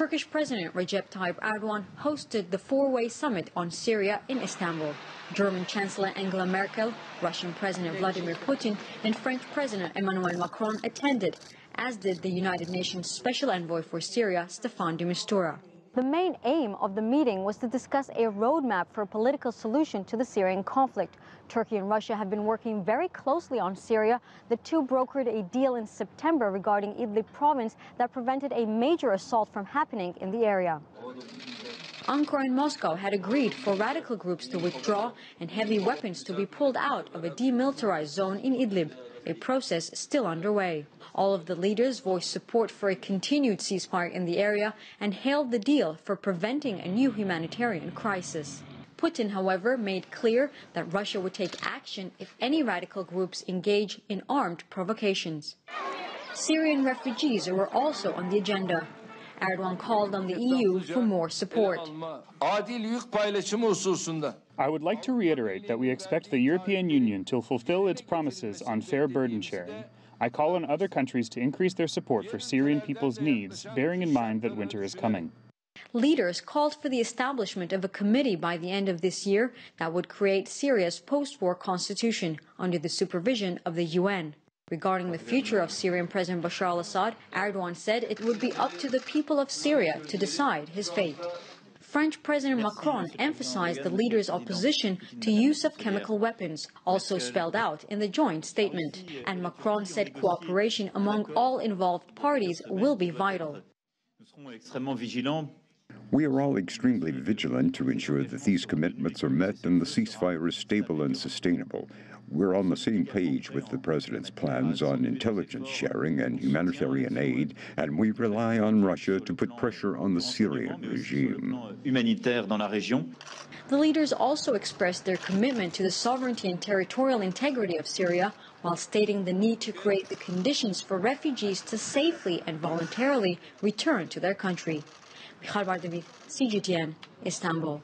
Turkish President Recep Tayyip Erdogan hosted the four-way summit on Syria in Istanbul. German Chancellor Angela Merkel, Russian President Vladimir Putin, and French President Emmanuel Macron attended, as did the United Nations Special Envoy for Syria, Staffan de Mistura. The main aim of the meeting was to discuss a roadmap for a political solution to the Syrian conflict. Turkey and Russia have been working very closely on Syria. The two brokered a deal in September regarding Idlib province that prevented a major assault from happening in the area. Ankara and Moscow had agreed for radical groups to withdraw and heavy weapons to be pulled out of a demilitarized zone in Idlib, a process still underway. All of the leaders voiced support for a continued ceasefire in the area and hailed the deal for preventing a new humanitarian crisis. Putin, however, made clear that Russia would take action if any radical groups engage in armed provocations. Syrian refugees were also on the agenda. Erdogan called on the EU for more support. I would like to reiterate that we expect the European Union to fulfill its promises on fair burden sharing. I call on other countries to increase their support for Syrian people's needs, bearing in mind that winter is coming. Leaders called for the establishment of a committee by the end of this year that would create Syria's post-war constitution under the supervision of the UN. Regarding the future of Syrian President Bashar al-Assad, Erdogan said it would be up to the people of Syria to decide his fate. French President Macron emphasized the leader's opposition to use of chemical weapons, also spelled out in the joint statement. And Macron said cooperation among all involved parties will be vital. We are all extremely vigilant to ensure that these commitments are met and the ceasefire is stable and sustainable. We're on the same page with the President's plans on intelligence sharing and humanitarian aid, and we rely on Russia to put pressure on the Syrian regime. The leaders also expressed their commitment to the sovereignty and territorial integrity of Syria, while stating the need to create the conditions for refugees to safely and voluntarily return to their country. CGTN, Istanbul.